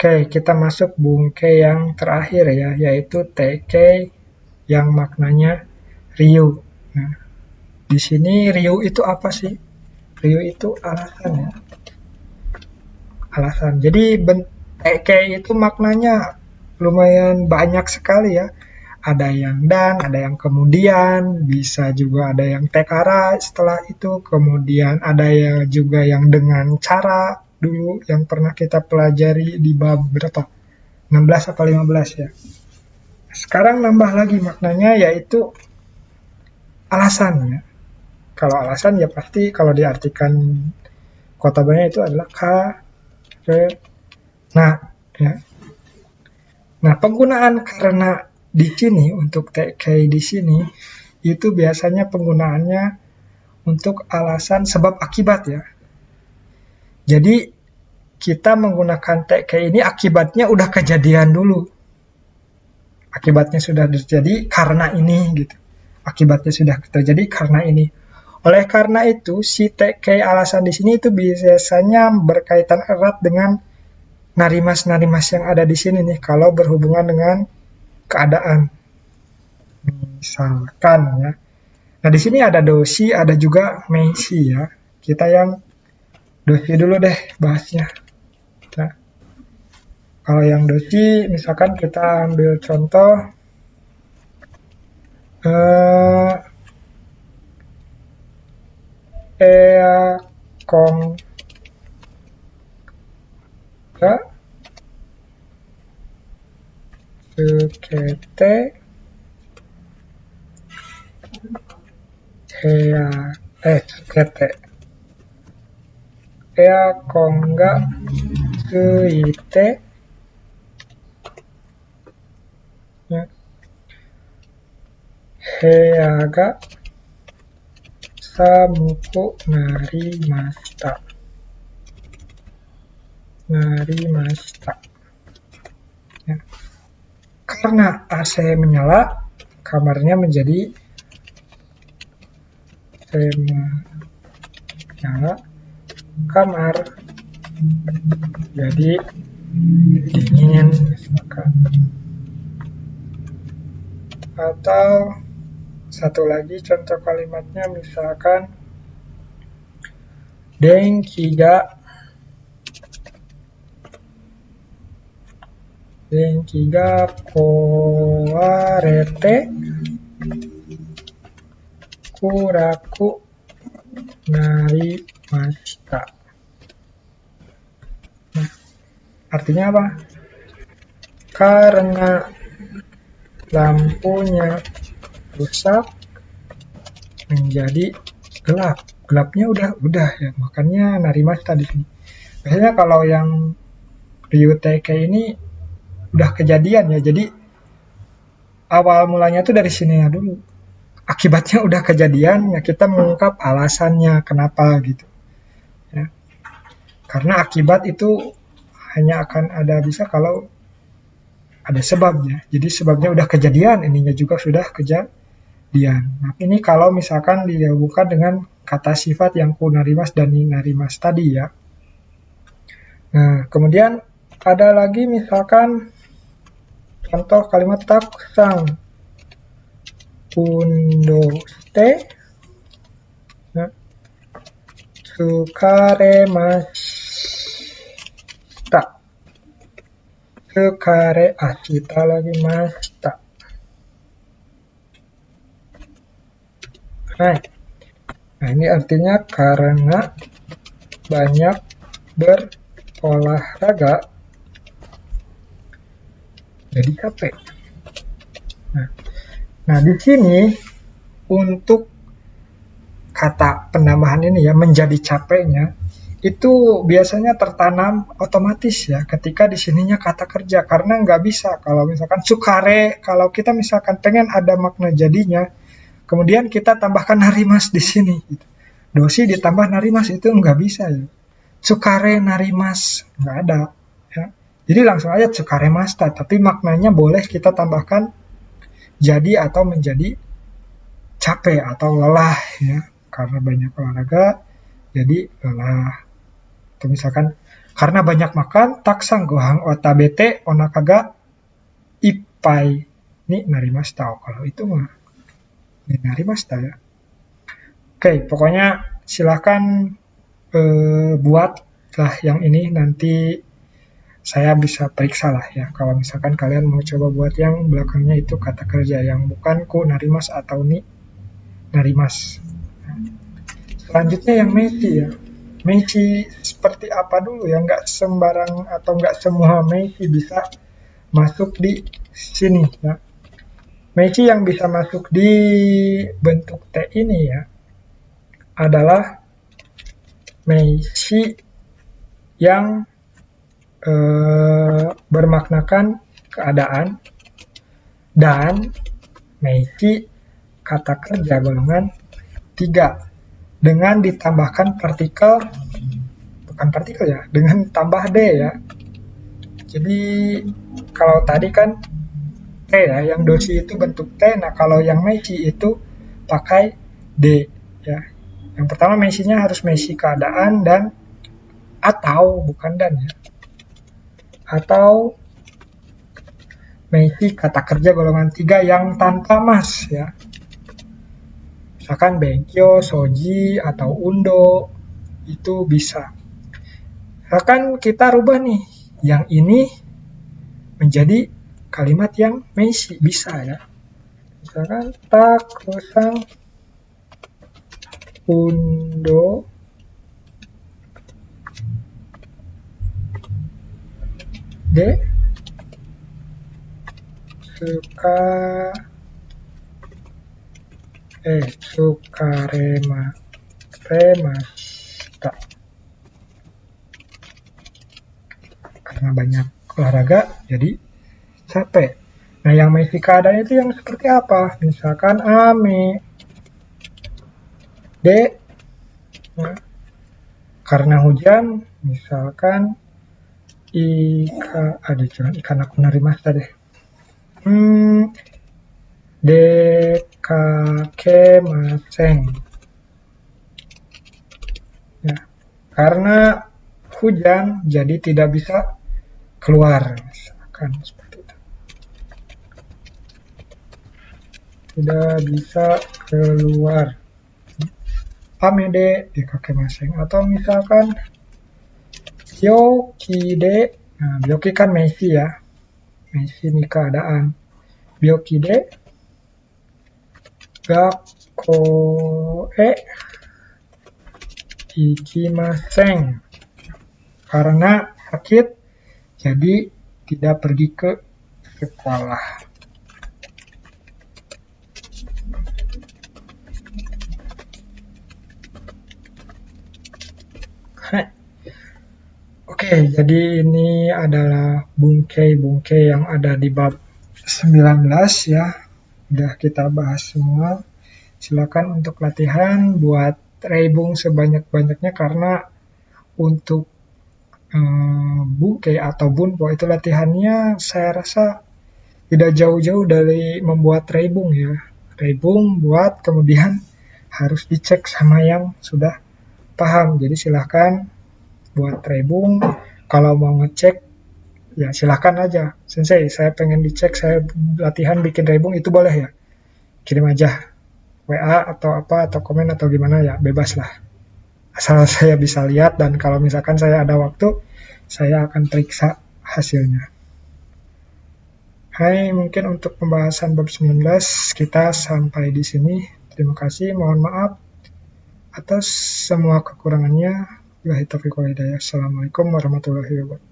Oke, kita masuk bungke yang terakhir ya, yaitu TK yang maknanya Ryu. Nah, di sini Ryu itu apa sih? Ryu itu alasan ya, alasan. Jadi TK itu maknanya lumayan banyak sekali ya. Ada yang dan, ada yang kemudian, bisa juga ada yang tekara setelah itu, kemudian ada ya juga yang dengan cara dulu yang pernah kita pelajari di bab berapa? 16 atau 15 ya. Sekarang nambah lagi maknanya yaitu alasan ya. Kalau alasan ya pasti kalau diartikan kotabanya itu adalah karena ya. Nah, penggunaan karena di sini untuk TK di sini itu biasanya penggunaannya untuk alasan sebab akibat ya. Jadi kita menggunakan TK ini akibatnya udah kejadian dulu. Akibatnya sudah terjadi karena ini gitu. Akibatnya sudah terjadi karena ini. Oleh karena itu, si TK alasan di sini itu biasanya berkaitan erat dengan narimas-narimas yang ada di sini nih kalau berhubungan dengan keadaan. Misalkan ya. Nah, di sini ada dosi, ada juga meisi ya. Kita yang dosi dulu deh bahasnya. Nah, kalau yang dosi, misalkan kita ambil contoh kong ga sukete sukete kong ga suite ya, ga samuku narimashita. Ya. Karena AC menyala, kamarnya menjadi menyala, kamar jadi dingin misalkan. Atau satu lagi contoh kalimatnya misalkan denki ga kowarete kuraku narimashita. Nah, artinya apa? Karena lampunya rusak menjadi gelap. Gelapnya udah ya, makanya narimashita di sini. Biasanya kalau yang Ryutei ini udah kejadian ya, jadi awal mulanya tuh dari sini ya dulu. Akibatnya udah kejadian ya, kita mengungkap alasannya kenapa gitu ya. Karena akibat itu hanya akan ada bisa kalau ada sebabnya. Jadi sebabnya udah kejadian, ininya juga sudah kejadian. Nah, ini kalau misalkan dihubungkan dengan kata sifat yang kunarimas dan ninarimas tadi ya. Nah, kemudian ada lagi misalkan contoh kalimat takusang. Undoste tsukaremashita. Kita lagi mashita. Nah, ini artinya karena banyak berolahraga jadi capek. Nah, di sini untuk kata penambahan ini ya menjadi capeknya itu biasanya tertanam otomatis ya ketika di sininya kata kerja, karena nggak bisa kalau misalkan sukare, kalau kita misalkan pengen ada makna jadinya kemudian kita tambahkan narimas di sini gitu. Dosi ditambah narimas itu nggak bisa ya. Sukare narimas nggak ada ya. Jadi langsung aja sukare masta, tapi maknanya boleh kita tambahkan jadi atau menjadi capek atau lelah ya, karena banyak olahraga jadi lelah. Atau misalkan Karena banyak makan, tak sanggohang otabete onakaga ipai. Ini narimashita. Kalau itu mah ini narimashita ya. Oke, pokoknya silahkan buatlah yang ini, nanti saya bisa periksa lah ya. Kalau misalkan kalian mau coba buat yang belakangnya itu kata kerja yang bukan ku narimas atau ni narimas. Selanjutnya yang meichi ya. Meichi seperti apa dulu ya? Nggak sembarang atau nggak semua meichi bisa masuk di sini ya. Meichi yang bisa masuk di bentuk T ini ya adalah meichi yang bermaknakan keadaan dan meichi kata kerja golongan 3 dengan ditambahkan partikel, bukan partikel ya, dengan tambah D ya. Jadi kalau tadi kan T ya, yang doshi itu bentuk T, nah kalau yang meichi itu pakai D ya. Yang pertama meichinya harus meichi keadaan dan atau, bukan dan ya, atau meichi kata kerja golongan 3 yang tanpa mas ya. Misalkan benkyo, soji, atau undo, itu bisa. Misalkan kita rubah nih, yang ini menjadi kalimat yang meichi, bisa ya. Misalkan takusang undo de remashita. Karena banyak olahraga jadi capek. Nah, yang meichi keadaan itu yang seperti apa? Misalkan ame de, nah, karena hujan, misalkan jangan ikan aku narimashita deh. Dekakemasen. Ya, karena hujan jadi tidak bisa keluar, misalkan seperti itu. Tidak bisa keluar. Amede dekakemasen. Atau misalkan byoki de, nah byoki kan meichi ya. Meichi ini keadaan. Byoki de gakko ikimasen. Karena sakit jadi tidak pergi ke sekolah. Oke, jadi ini adalah bungkei-bungkei yang ada di bab 19 ya. Udah kita bahas semua. Silakan untuk latihan buat reibung sebanyak-banyaknya, karena untuk bungkei atau bunpo itu latihannya saya rasa tidak jauh-jauh dari membuat reibung ya. Reibung buat kemudian harus dicek sama yang sudah paham. Jadi silahkan buat reibung. Kalau mau ngecek ya silahkan aja. Sensei, saya pengen dicek, saya latihan bikin reibung, itu boleh ya? Kirim aja WA atau apa, atau komen atau gimana ya, bebas lah. Asal saya bisa lihat, dan kalau misalkan saya ada waktu, saya akan periksa hasilnya. Hai, mungkin untuk pembahasan bab 19 kita sampai di sini. Terima kasih, mohon maaf atas semua kekurangannya. Wabillahi taufiq wal hidayah. Assalamualaikum warahmatullahi wabarakatuh.